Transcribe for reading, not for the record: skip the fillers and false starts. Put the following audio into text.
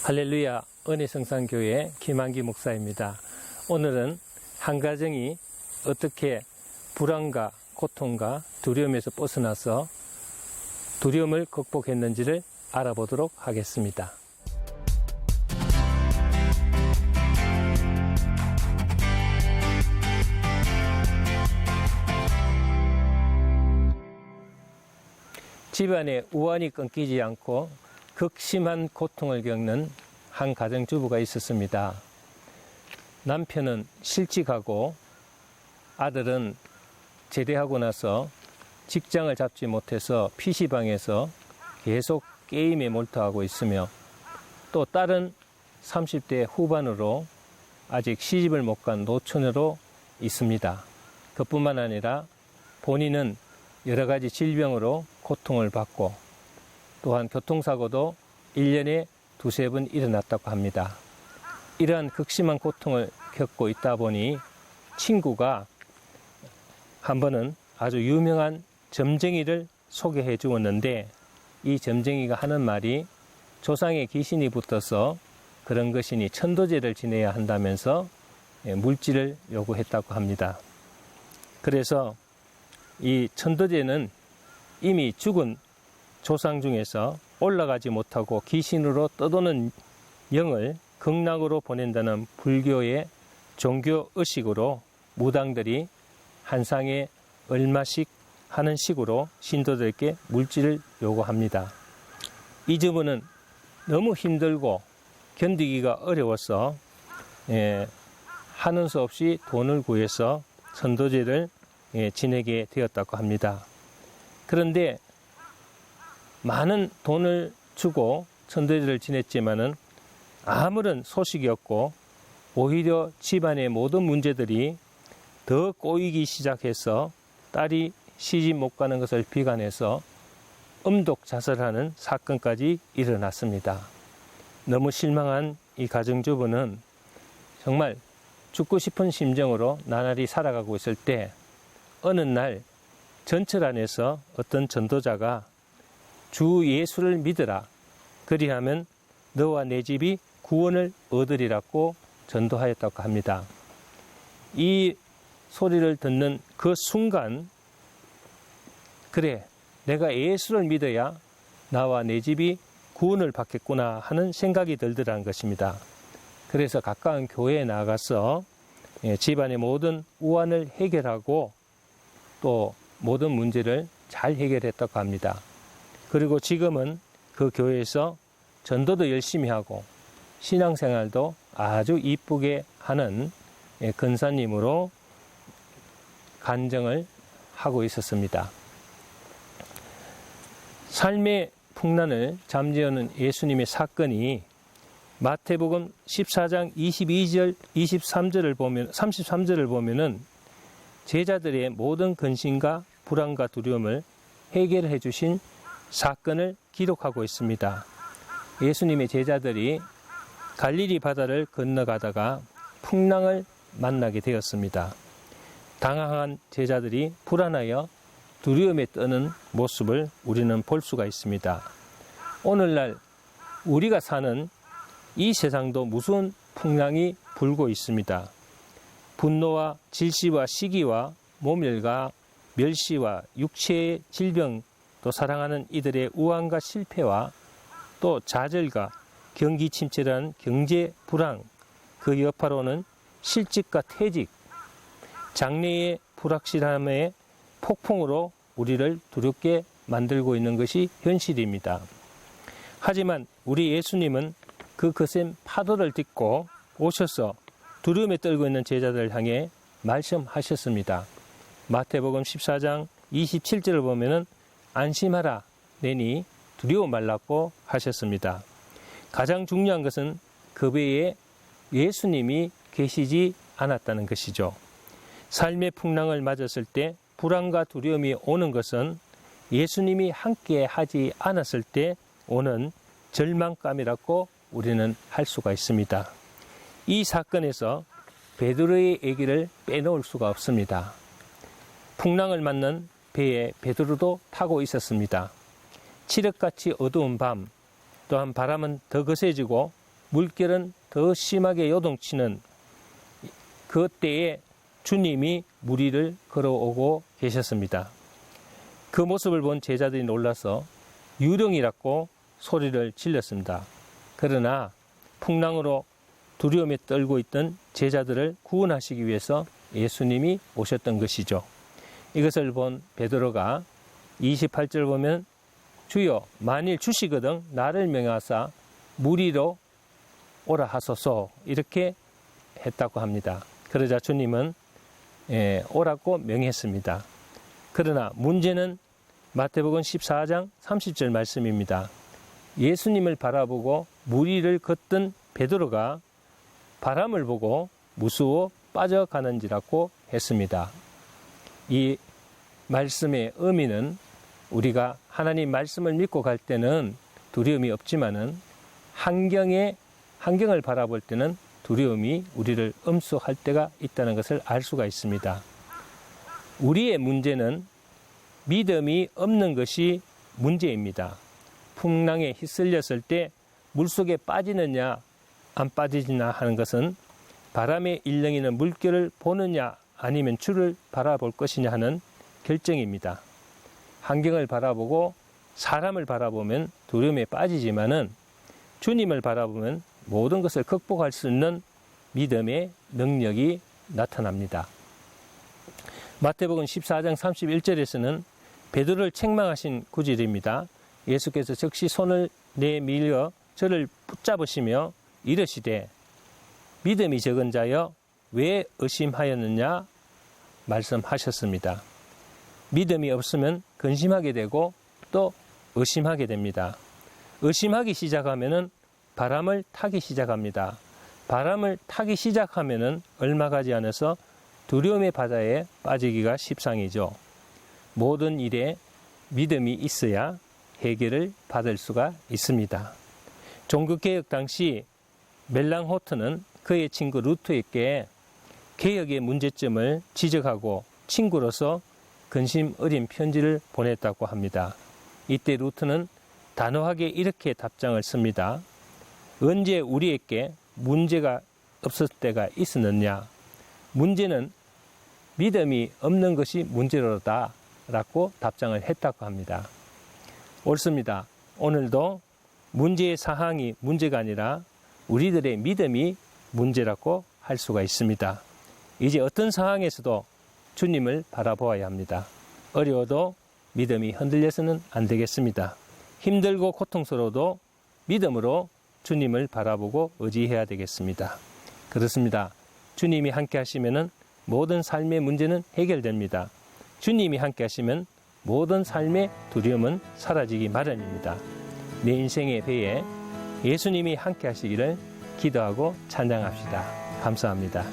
할렐루야, 은혜성산교회 김한기 목사입니다. 오늘은 한 가정이 어떻게 불안과 고통과 두려움에서 벗어나서 두려움을 극복했는지를 알아보도록 하겠습니다. 집안에 우환이 끊기지 않고 극심한 고통을 겪는 한 가정주부가 있었습니다. 남편은 실직하고 아들은 제대하고 나서 직장을 잡지 못해서 PC방에서 계속 게임에 몰두하고 있으며, 또 딸은 30대 후반으로 아직 시집을 못 간 노처녀로 있습니다. 그뿐만 아니라 본인은 여러 가지 질병으로 고통을 받고, 또한 교통사고도 1년에 두세 번 일어났다고 합니다. 이러한 극심한 고통을 겪고 있다 보니 친구가 한 번은 아주 유명한 점쟁이를 소개해 주었는데, 이 점쟁이가 하는 말이 조상의 귀신이 붙어서 그런 것이니 천도제를 지내야 한다면서 물질을 요구했다고 합니다. 그래서 이 천도제는 이미 죽은 조상 중에서 올라가지 못하고 귀신으로 떠도는 영을 극락으로 보낸다는 불교의 종교 의식으로 무당들이 한 상에 얼마씩 하는 식으로 신도들에게 물질을 요구합니다. 이 주부는 너무 힘들고 견디기가 어려워서 하는 수 없이 돈을 구해서 천도제를 지내게 되었다고 합니다. 그런데 많은 돈을 주고 천도제를 지냈지만은 아무런 소식이 없고, 오히려 집안의 모든 문제들이 더 꼬이기 시작해서 딸이 시집 못 가는 것을 비관해서 음독 자살하는 사건까지 일어났습니다. 너무 실망한 이 가정주부는 정말 죽고 싶은 심정으로 나날이 살아가고 있을 때, 어느 날 전철 안에서 어떤 전도자가 주 예수를 믿으라, 그리하면 너와 내 집이 구원을 얻으리라고 전도하였다고 합니다. 이 소리를 듣는 그 순간, 그래, 내가 예수를 믿어야 나와 내 집이 구원을 받겠구나 하는 생각이 들더라는 것입니다. 그래서 가까운 교회에 나가서 집안의 모든 우환을 해결하고 또 모든 문제를 잘 해결했다고 합니다. 그리고 지금은 그 교회에서 전도도 열심히 하고 신앙생활도 아주 이쁘게 하는 권사님으로 간증을 하고 있었습니다. 삶의 풍란을 잠재우는 예수님의 사건이 마태복음 14장 22절, 33절을 보면은 제자들의 모든 근심과 불안과 두려움을 해결해 주신 사건을 기록하고 있습니다. 예수님의 제자들이 갈릴리 바다를 건너가다가 풍랑을 만나게 되었습니다. 당황한 제자들이 불안하여 두려움에 떠는 모습을 우리는 볼 수가 있습니다. 오늘날 우리가 사는 이 세상도 무서운 풍랑이 불고 있습니다. 분노와 질시와 시기와 모멸과 멸시와 육체의 질병, 또 사랑하는 이들의 우환과 실패와 또 좌절과 경기 침체라는 경제 불황, 그 여파로는 실직과 퇴직, 장래의 불확실함의 폭풍으로 우리를 두렵게 만들고 있는 것이 현실입니다. 하지만 우리 예수님은 그 거센 파도를 딛고 오셔서 두려움에 떨고 있는 제자들을 향해 말씀하셨습니다. 마태복음 14장 27절을 보면은 안심하라, 내니 두려워 말라고 하셨습니다. 가장 중요한 것은 그 외에 예수님이 계시지 않았다는 것이죠. 삶의 풍랑을 맞았을 때 불안과 두려움이 오는 것은 예수님이 함께 하지 않았을 때 오는 절망감이라고 우리는 할 수가 있습니다. 이 사건에서 베드로의 얘기를 빼놓을 수가 없습니다. 풍랑을 맞는 배에 베드로도 타고 있었습니다. 칠흑같이 어두운 밤, 또한 바람은 더 거세지고 물결은 더 심하게 요동치는 그때에 주님이 물 위를 걸어오고 계셨습니다. 그 모습을 본 제자들이 놀라서 유령이라고 소리를 질렀습니다. 그러나 풍랑으로 두려움에 떨고 있던 제자들을 구원하시기 위해서 예수님이 오셨던 것이죠. 이것을 본 베드로가 28절 보면 주여 만일 주시거든 나를 명하사 물 위로 오라 하소서 이렇게 했다고 합니다. 그러자 주님은 오라고 명했습니다. 그러나 문제는 마태복음 14장 30절 말씀입니다. 예수님을 바라보고 물 위를 걷던 베드로가 바람을 보고 무서워 빠져가는지라고 했습니다. 이 말씀의 의미는 우리가 하나님 말씀을 믿고 갈 때는 두려움이 없지만은 환경을 바라볼 때는 두려움이 우리를 엄습할 때가 있다는 것을 알 수가 있습니다. 우리의 문제는 믿음이 없는 것이 문제입니다. 풍랑에 휩쓸렸을 때 물속에 빠지느냐 안 빠지느냐 하는 것은 바람에 일렁이는 물결을 보느냐 아니면 주를 바라볼 것이냐 하는 결정입니다. 환경을 바라보고 사람을 바라보면 두려움에 빠지지만은 주님을 바라보면 모든 것을 극복할 수 있는 믿음의 능력이 나타납니다. 마태복음 14장 31절에서는 베드로를 책망하신 구절입니다. 예수께서 즉시 손을 내밀어 저를 붙잡으시며 이르시되 믿음이 적은 자여 왜 의심하였느냐 말씀하셨습니다. 믿음이 없으면 근심하게 되고 또 의심하게 됩니다. 의심하기 시작하면은 바람을 타기 시작합니다. 바람을 타기 시작하면은 얼마 가지 않아서 두려움의 바다에 빠지기가 십상이죠. 모든 일에 믿음이 있어야 해결을 받을 수가 있습니다. 종교개혁 당시 멜랑호트는 그의 친구 루트에게 개혁의 문제점을 지적하고 친구로서 근심 어린 편지를 보냈다고 합니다. 이때 루트는 단호하게 이렇게 답장을 씁니다. 언제 우리에게 문제가 없을 때가 있었느냐? 문제는 믿음이 없는 것이 문제로다 라고 답장을 했다고 합니다. 옳습니다. 오늘도 문제의 사항이 문제가 아니라 우리들의 믿음이 문제라고 할 수가 있습니다. 이제 어떤 상황에서도 주님을 바라보아야 합니다. 어려워도 믿음이 흔들려서는 안 되겠습니다. 힘들고 고통스러워도 믿음으로 주님을 바라보고 의지해야 되겠습니다. 그렇습니다. 주님이 함께 하시면 모든 삶의 문제는 해결됩니다. 주님이 함께 하시면 모든 삶의 두려움은 사라지기 마련입니다. 내 인생의 배에 예수님이 함께 하시기를 기도하고 찬양합시다. 감사합니다.